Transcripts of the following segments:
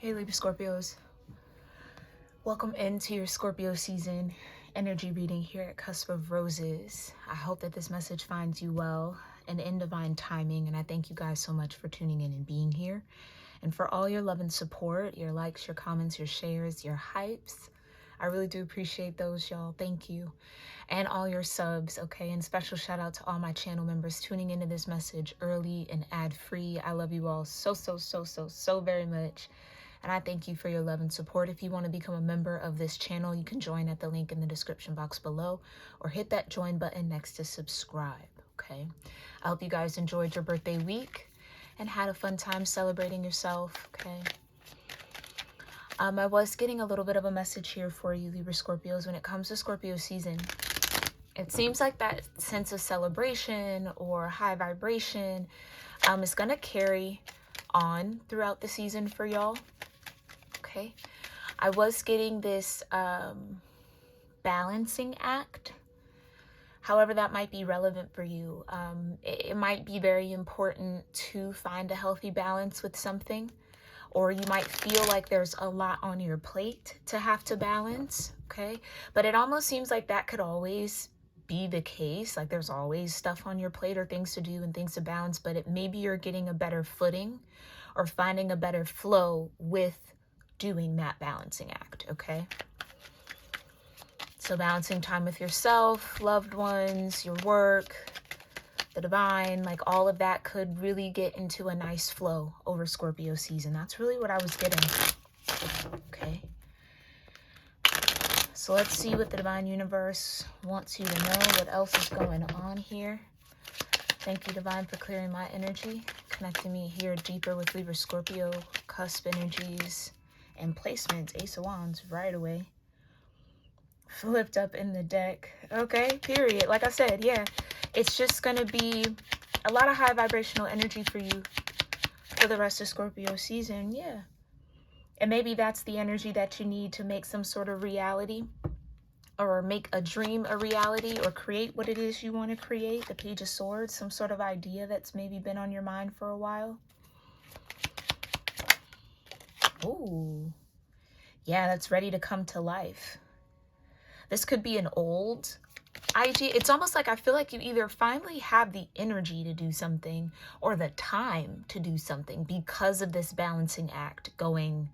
Hey Libra-Scorpios, welcome into your Scorpio season energy reading here at Cusp of Roses. I hope that this message finds you well and in divine timing, and I thank you guys so much for tuning in and being here, and for all your love and support, your likes, your comments, your shares, your hypes. I really do appreciate those, y'all. Thank you. And all your subs, okay? And special shout out to all my channel members tuning into this message early and ad-free. I love you all so very much. And I thank you for your love and support. If you want to become a member of this channel, you can join at the link in the description box below or hit that join button next to subscribe, okay? I hope you guys enjoyed your birthday week and had a fun time celebrating yourself, okay? I was getting a little bit of a message here for you, Libra-Scorpios, when it comes to Scorpio season. It seems like that sense of celebration or high vibration is going to carry on throughout the season for y'all. Okay, I was getting this balancing act. However, that might be relevant for you. It might be very important to find a healthy balance with something, or you might feel like there's a lot on your plate to have to balance. Okay, but it almost seems like that could always be the case. Like there's always stuff on your plate or things to do and things to balance, but maybe you're getting a better footing or finding a better flow with doing that balancing act, okay? So balancing time with yourself, loved ones, your work, the divine, like all of that could really get into a nice flow over Scorpio season. That's really what I was getting, okay? So let's see what the divine universe wants you to know, what else is going on here. Thank you, divine, for clearing my energy, connecting me here deeper with Libra-Scorpio, cusp energies, and placements. Ace of Wands right away. Flipped up in the deck. Okay, period. Like I said, yeah, it's just going to be a lot of high vibrational energy for you for the rest of Scorpio season. Yeah. And maybe that's the energy that you need to make some sort of reality, or make a dream a reality, or create what it is you want to create. The Page of Swords, some sort of idea that's maybe been on your mind for a while. Ooh. Yeah, that's ready to come to life. This could be an old idea. It's almost like I feel like you either finally have the energy to do something or the time to do something because of this balancing act going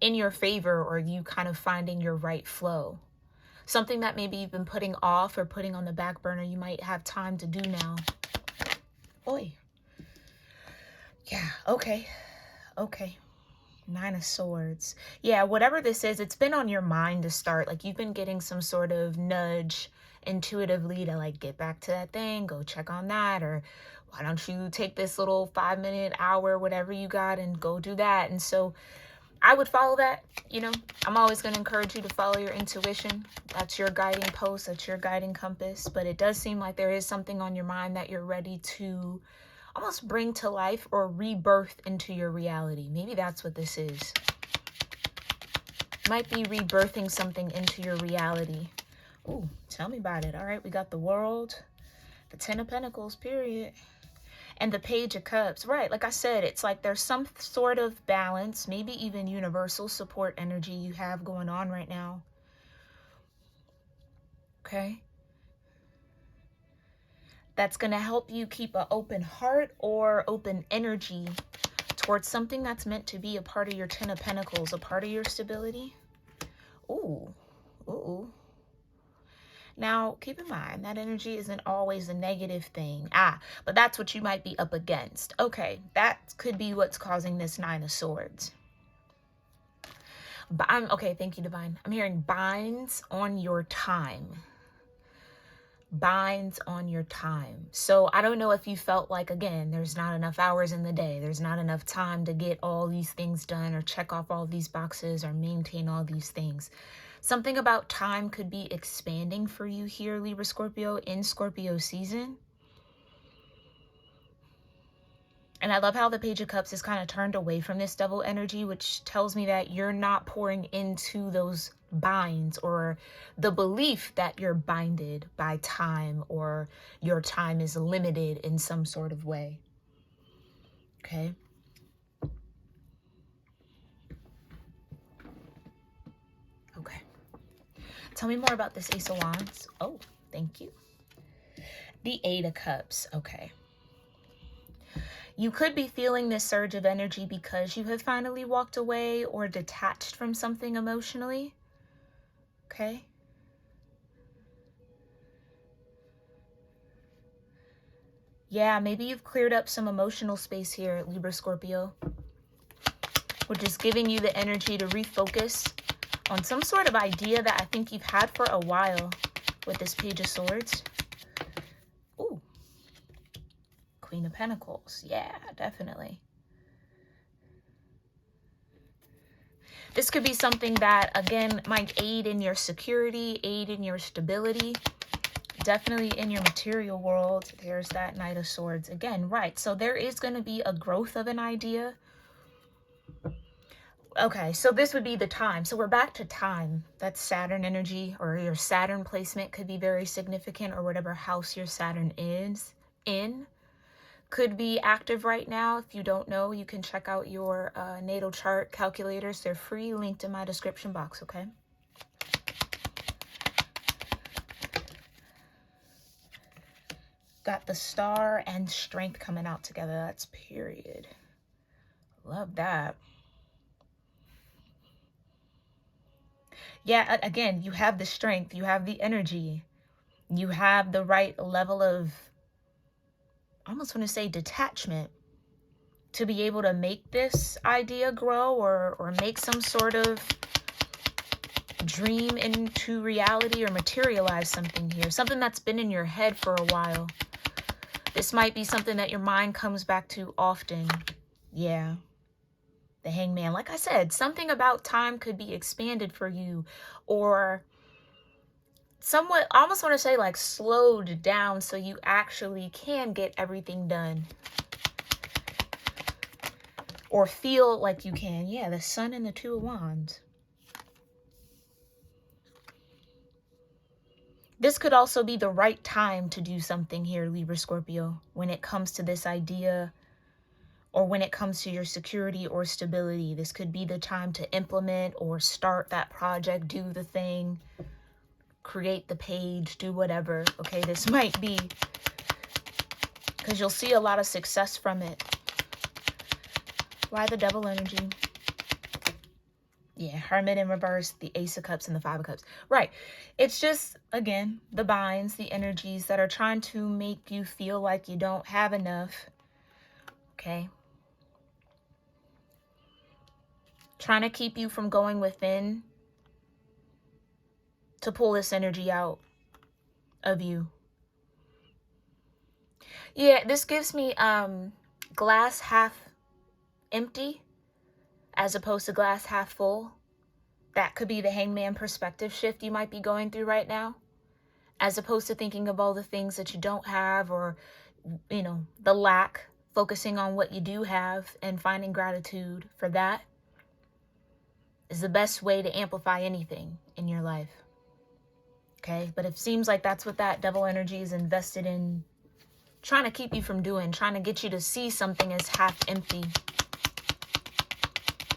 in your favor, or you kind of finding your right flow. Something that maybe you've been putting off or putting on the back burner, you might have time to do now. Oi. Yeah, okay. Okay. Nine of Swords. Yeah, whatever this is, it's been on your mind to start. Like you've been getting some sort of nudge intuitively to like get back to that thing, go check on that, or why don't you take this little 5-minute, hour, whatever you got and go do that. And so I would follow that. You know, I'm always going to encourage you to follow your intuition. That's your guiding post, that's your guiding compass. But it does seem like there is something on your mind that you're ready to almost bring to life or rebirth into your reality. Maybe that's what this is. Might be rebirthing something into your reality. Ooh, tell me about it. All right, we got the World, the Ten of Pentacles, period, and the Page of Cups. Right, like I said, it's like there's some sort of balance, maybe even universal support energy you have going on right now. Okay? That's going to help you keep an open heart or open energy towards something that's meant to be a part of your Ten of Pentacles, a part of your stability. Ooh, ooh. Now, keep in mind, that energy isn't always a negative thing. But that's what you might be up against. Okay, that could be what's causing this Nine of Swords. But okay, thank you, divine. I'm hearing binds on your time. Binds on your time. So I don't know if you felt like, again, there's not enough hours in the day, there's not enough time to get all these things done or check off all these boxes or maintain all these things. Something about time could be expanding for you here, Libra Scorpio, in Scorpio season. And I love how the Page of Cups is kind of turned away from this double energy, which tells me that you're not pouring into those binds, or the belief that you're binded by time, or your time is limited in some sort of way. Okay. Tell me more about this Ace of Wands. Oh, thank you. The Eight of Cups. Okay. You could be feeling this surge of energy because you have finally walked away or detached from something emotionally. Okay. Yeah, maybe you've cleared up some emotional space here, Libra-Scorpio. Which is giving you the energy to refocus on some sort of idea that I think you've had for a while with this Page of Swords. Ooh. Queen of Pentacles. Yeah, definitely. This could be something that, again, might aid in your security, aid in your stability. Definitely in your material world. There's that Knight of Swords. Again, right. So there is going to be a growth of an idea. Okay, so this would be the time. So we're back to time. That's Saturn energy, or your Saturn placement could be very significant, or whatever house your Saturn is in. Could be active right now. If you don't know, you can check out your natal chart calculators. They're free, linked in my description box, okay? Got the Star and Strength coming out together. That's period. Love that. Yeah, again, you have the strength. You have the energy. You have the right level of, I almost want to say, detachment to be able to make this idea grow, or make some sort of dream into reality, or materialize something here. Something that's been in your head for a while. This might be something that your mind comes back to often. Yeah. The Hangman. Like I said, something about time could be expanded for you, or somewhat, I almost want to say, like, slowed down so you actually can get everything done. Or feel like you can. Yeah, the Sun and the Two of Wands. This could also be the right time to do something here, Libra Scorpio, when it comes to this idea, or when it comes to your security or stability. This could be the time to implement or start that project, do the thing, create the page, do whatever. Okay, this might be, because you'll see a lot of success from it. Why the Devil energy? Yeah, Hermit in reverse, the Ace of Cups, and the Five of Cups. Right. It's just, again, the binds, the energies that are trying to make you feel like you don't have enough. Okay. Trying to keep you from going within to pull this energy out of you. Yeah, this gives me glass half empty as opposed to glass half full. That could be the Hangman perspective shift you might be going through right now, as opposed to thinking of all the things that you don't have, or, you know, the lack, focusing on what you do have and finding gratitude for that is the best way to amplify anything in your life. Okay, but it seems like that's what that Devil energy is invested in, trying to keep you from doing, trying to get you to see something as half empty.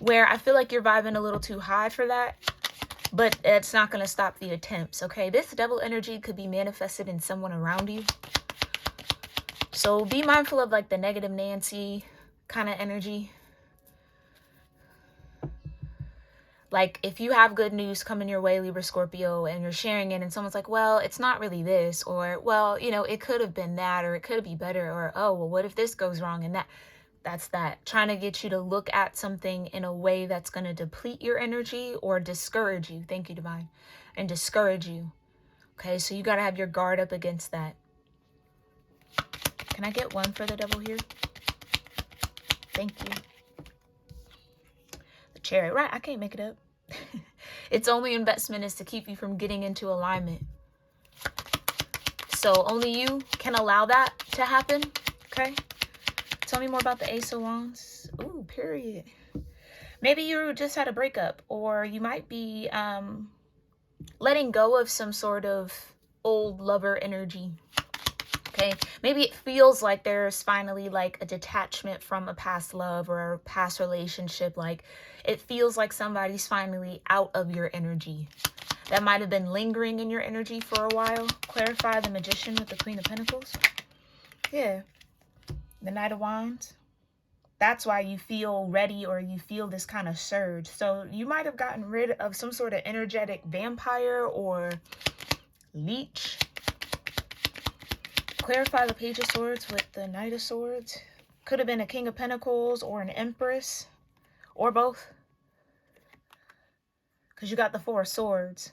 Where I feel like you're vibing a little too high for that, but it's not going to stop the attempts, okay? This Devil energy could be manifested in someone around you. So be mindful of, like, the negative Nancy kind of energy. Like, if you have good news coming your way, Libra Scorpio, and you're sharing it, and someone's like, well, it's not really this, or, well, you know, it could have been that, or it could be better, or, oh, well, what if this goes wrong, and that. That's that. Trying to get you to look at something in a way that's going to deplete your energy or discourage you. Thank you, Divine. And discourage you. Okay, so you got to have your guard up against that. Can I get one for the Devil here? Thank you. The Chariot. Right, I can't make it up. Its only investment is to keep you from getting into alignment. So only you can allow that to happen. Okay? Tell me more about the Ace of Wands. Ooh, period. Maybe you just had a breakup, or you might be letting go of some sort of old lover energy. Okay, maybe it feels like there's finally, like, a detachment from a past love or a past relationship. Like, it feels like somebody's finally out of your energy. that might have been lingering in your energy for a while. Clarify the Magician with the Queen of Pentacles. Yeah. The Knight of Wands. That's why you feel ready, or you feel this kind of surge. So you might have gotten rid of some sort of energetic vampire or leech. Clarify the Page of Swords with the Knight of Swords. Could have been a King of Pentacles or an Empress, or both. Because you got the Four of Swords.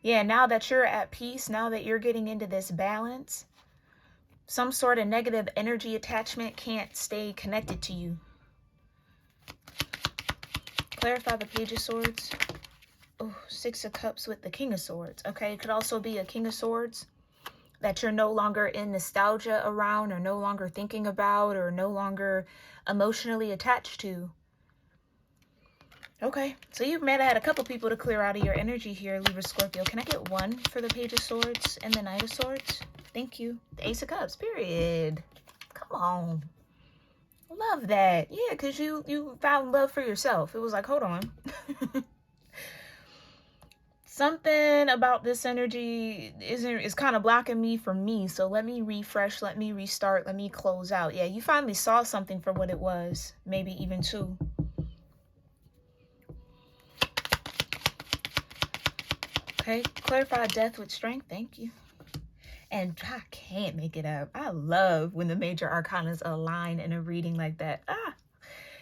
Yeah, now that you're at peace, now that you're getting into this balance, some sort of negative energy attachment can't stay connected to you. Clarify the Page of Swords. Oh, Six of Cups with the King of Swords. Okay, it could also be a King of Swords that you're no longer in nostalgia around, or no longer thinking about, or no longer emotionally attached to. Okay, so you've met had a couple people to clear out of your energy here, Libra Scorpio. Can I get one for the Page of Swords and the Knight of Swords? Thank you. The Ace of Cups, period. Come on. Love that. Yeah, because you found love for yourself. It was like, hold on. Something about this energy is kind of blocking me from me. So let me refresh, let me restart, let me close out. Yeah, you finally saw something for what it was. Maybe even two. Okay, clarify death with strength. Thank you. And I can't make it up. I love when the major arcanas align in a reading like that. Ah,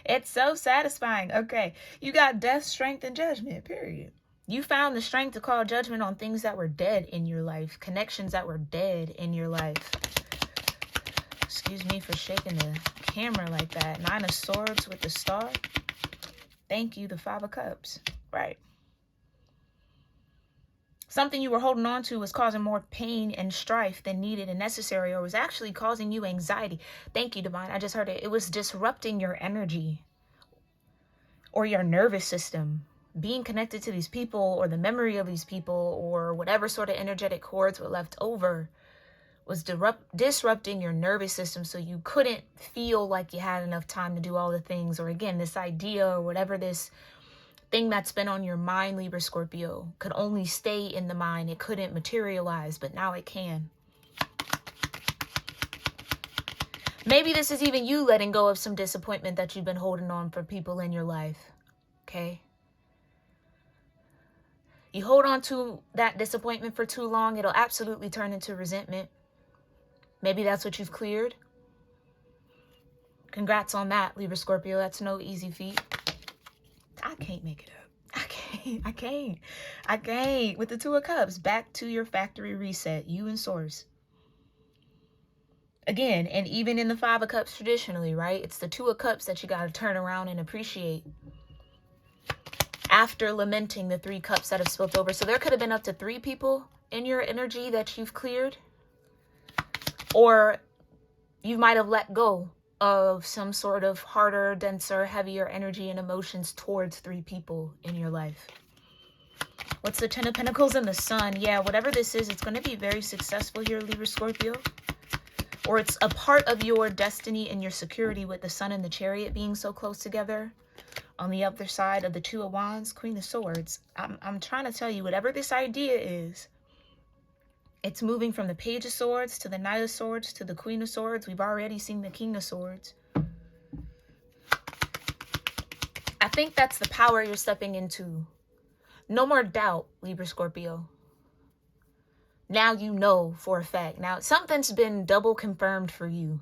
it's so satisfying. Okay, you got death, strength, and judgment, period. You found the strength to call judgment on things that were dead in your life, connections that were dead in your life. Excuse me for shaking the camera like that. Nine of Swords with the Star. Thank you, the Five of Cups. Right. Something you were holding on to was causing more pain and strife than needed and necessary, or was actually causing you anxiety. Thank you, Divine. I just heard it. It was disrupting your energy or your nervous system. Being connected to these people, or the memory of these people, or whatever sort of energetic cords were left over, was disrupting your nervous system, so you couldn't feel like you had enough time to do all the things. Or again, this idea or whatever this thing that's been on your mind, Libra Scorpio, could only stay in the mind. It couldn't materialize, but now it can. Maybe this is even you letting go of some disappointment that you've been holding on for people in your life. Okay? You hold on to that disappointment for too long, it'll absolutely turn into resentment. Maybe that's what you've cleared. Congrats on that, Libra Scorpio. That's no easy feat. I can't make it up. I can't. With the Two of Cups, back to your factory reset, you and Source. Again, and even in the Five of Cups traditionally, right? It's the Two of Cups that you got to turn around and appreciate after lamenting the Three Cups that have spilled over. So there could have been up to 3 people in your energy that you've cleared. Or you might have let go of some sort of harder, denser, heavier energy and emotions towards 3 people in your life. What's the Ten of Pentacles and the Sun? Yeah, whatever this is, it's going to be very successful here, Libra Scorpio. Or it's a part of your destiny and your security, with the Sun and the Chariot being so close together. On the other side of the Two of Wands, Queen of Swords. I'm trying to tell you, whatever this idea is, it's moving from the Page of Swords to the Knight of Swords to the Queen of Swords. We've already seen the King of Swords. I think that's the power you're stepping into. No more doubt, Libra Scorpio. Now you know for a fact. Now something's been double confirmed for you.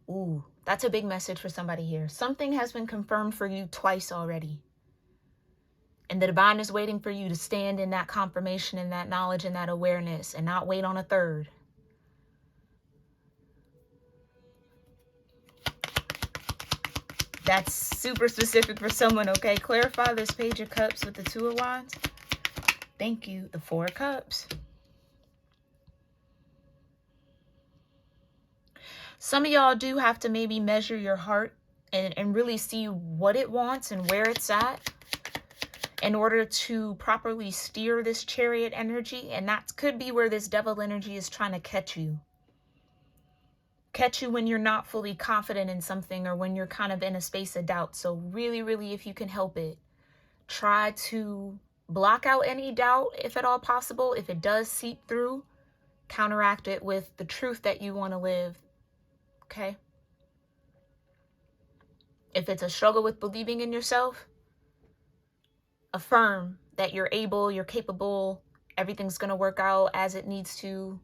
Ooh, that's a big message for somebody here. Something has been confirmed for you twice already. And the divine is waiting for you to stand in that confirmation and that knowledge and that awareness, and not wait on a third. That's super specific for someone, okay? Clarify this Page of Cups with the Two of Wands. Thank you. The Four of Cups. Some of y'all do have to maybe measure your heart and really see what it wants and where it's at in order to properly steer this Chariot energy. And that could be where this Devil energy is trying to catch you. Catch you when you're not fully confident in something, or when you're kind of in a space of doubt. So really, really, if you can help it, Try to block out any doubt if at all possible. If it does seep through, counteract it with the truth that you want to live. Okay? If it's a struggle with believing in yourself, affirm that you're able, you're capable, everything's going to work out as it needs to,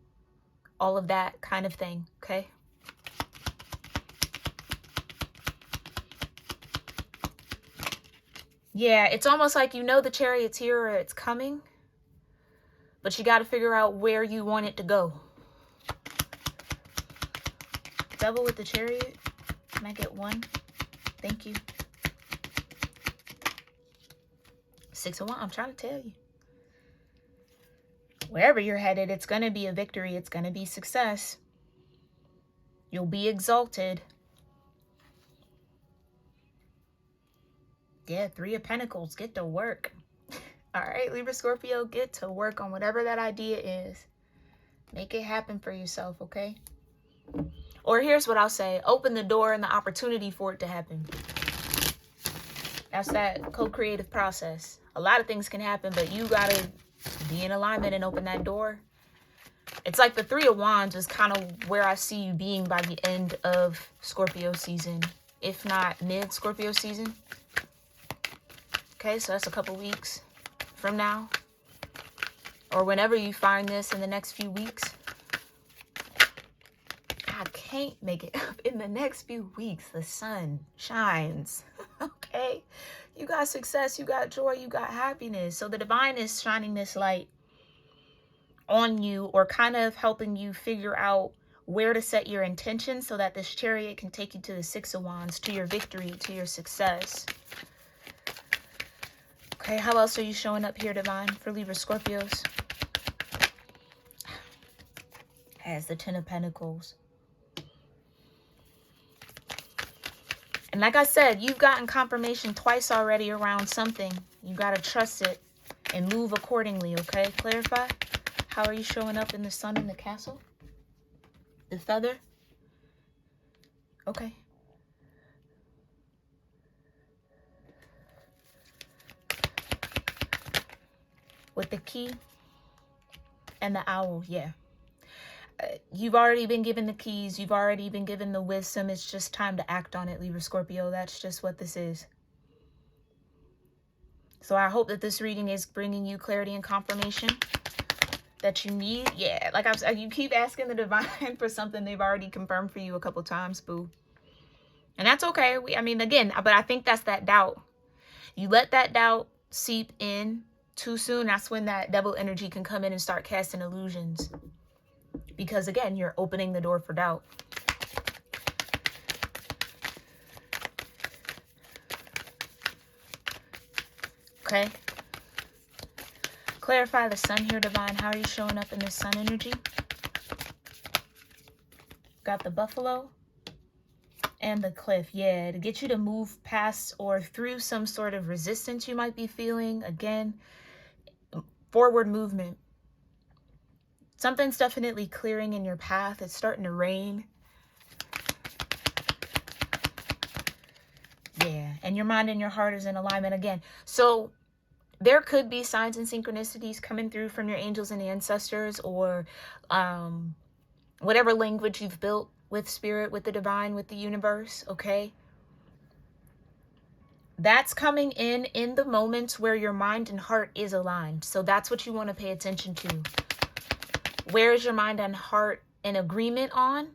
all of that kind of thing. Okay? Yeah, it's almost like you know the chariot's here or it's coming, but you got to figure out where you want it to go. Devil with the chariot. Can I get one? Thank you. 6 of Wands. I'm trying to tell you. Wherever you're headed, it's going to be a victory. It's going to be success. You'll be exalted. Yeah, 3 of Pentacles. Get to work. All right, Libra, Scorpio, get to work on whatever that idea is. Make it happen for yourself, okay? Or here's what I'll say. Open the door and the opportunity for it to happen. That's that co-creative process. A lot of things can happen, but you got to be in alignment and open that door. It's like the 3 of Wands is kind of where I see you being by the end of Scorpio season, if not mid-Scorpio season. Okay, so that's a couple weeks from now. Or whenever you find this in the next few weeks. I can't make it up. In the next few weeks, the sun shines. Okay? You got success, you got joy, you got happiness. So the divine is shining this light on you, or kind of helping you figure out where to set your intention so that this chariot can take you to the 6 of Wands, to your victory, to your success. Okay, how else are you showing up here, divine, for Libra Scorpios? Has the 10 of Pentacles. And like I said, you've gotten confirmation twice already around something. You got to trust it and move accordingly, okay? Clarify. How are you showing up in the sun in the castle? The feather? Okay. With the key and the owl, yeah. You've already been given the keys. You've already been given the wisdom. It's just time to act on it, Libra Scorpio. That's just what this is. So I hope that this reading is bringing you clarity and confirmation that you need. Yeah, like you keep asking the divine for something they've already confirmed for you a couple times, boo. And that's okay. I mean, again, but I think that's that doubt. You let that doubt seep in too soon. That's when that devil energy can come in and start casting illusions. Because again, you're opening the door for doubt. Okay. Clarify the sun here, divine. How are you showing up in this sun energy? Got the buffalo and the cliff. Yeah, to get you to move past or through some sort of resistance you might be feeling. Again, forward movement. Something's definitely clearing in your path. It's starting to rain. Yeah, and your mind and your heart is in alignment again. So there could be signs and synchronicities coming through from your angels and ancestors, or whatever language you've built with spirit, with the divine, with the universe, okay? That's coming in the moments where your mind and heart is aligned. So that's what you want to pay attention to. Where is your mind and heart in agreement on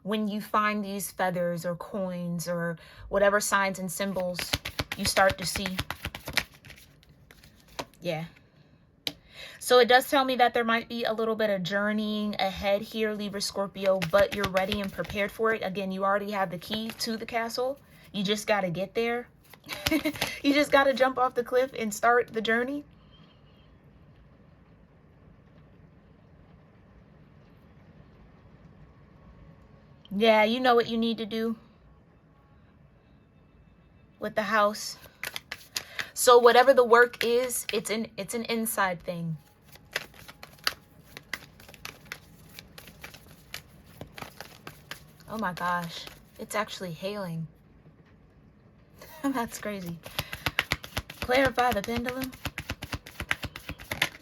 when you find these feathers or coins or whatever signs and symbols you start to see? Yeah. So it does tell me that there might be a little bit of journeying ahead here, Libra Scorpio, but you're ready and prepared for it. Again, you already have the key to the castle. You just got to get there. You just got to jump off the cliff and start the journey. Yeah, you know what you need to do with the house. So whatever the work is, it's an inside thing. Oh my gosh, it's actually hailing. That's crazy. Clarify the pendulum.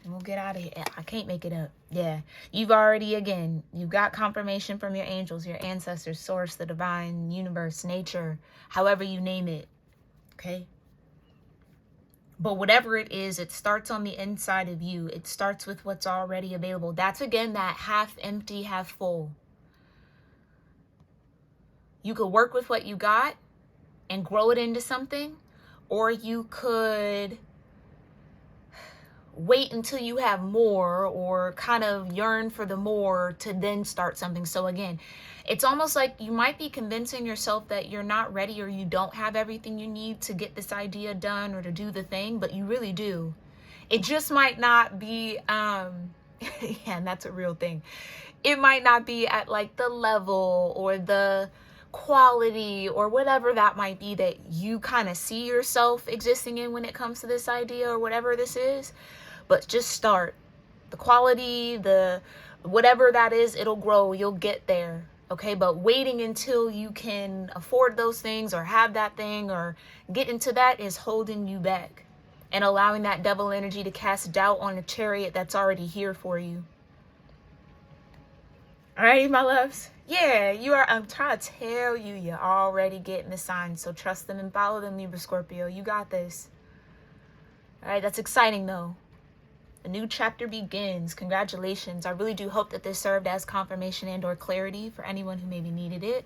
And we'll get out of here. I can't make it up. Yeah. You've already, again, you got confirmation from your angels, your ancestors, source, the divine, universe, nature, however you name it. Okay? But whatever it is, it starts on the inside of you. It starts with what's already available. That's, again, that half empty, half full. You could work with what you got and grow it into something, or you could wait until you have more, or kind of yearn for the more to then start something. So again, it's almost like you might be convincing yourself that you're not ready, or you don't have everything you need to get this idea done or to do the thing, but you really do. It just might not be yeah, and that's a real thing. It might not be at like the level or the quality or whatever that might be that you kind of see yourself existing in when it comes to this idea or whatever this is. But just start. The quality, the whatever that is, it'll grow. You'll get there. Okay, but waiting until you can afford those things or have that thing or get into that is holding you back and allowing that devil energy to cast doubt on a chariot that's already here for you. Alrighty, my loves. Yeah, you are. I'm trying to tell you, you're already getting the signs. So trust them and follow them, Libra-Scorpio. You got this. All right, that's exciting though. A new chapter begins. Congratulations. I really do hope that this served as confirmation and or clarity for anyone who maybe needed it.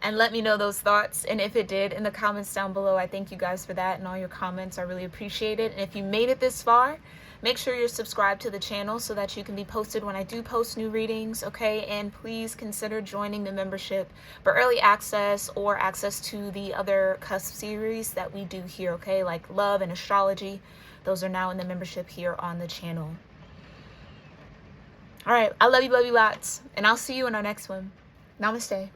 And let me know those thoughts. And if it did, in the comments down below. I thank you guys for that and all your comments. I really appreciate it. And if you made it this far, make sure you're subscribed to the channel so that you can be posted when I do post new readings, okay? And please consider joining the membership for early access or access to the other cusp series that we do here, okay? Like love and astrology. Those are now in the membership here on the channel. All right, I love you lots. And I'll see you in our next one. Namaste.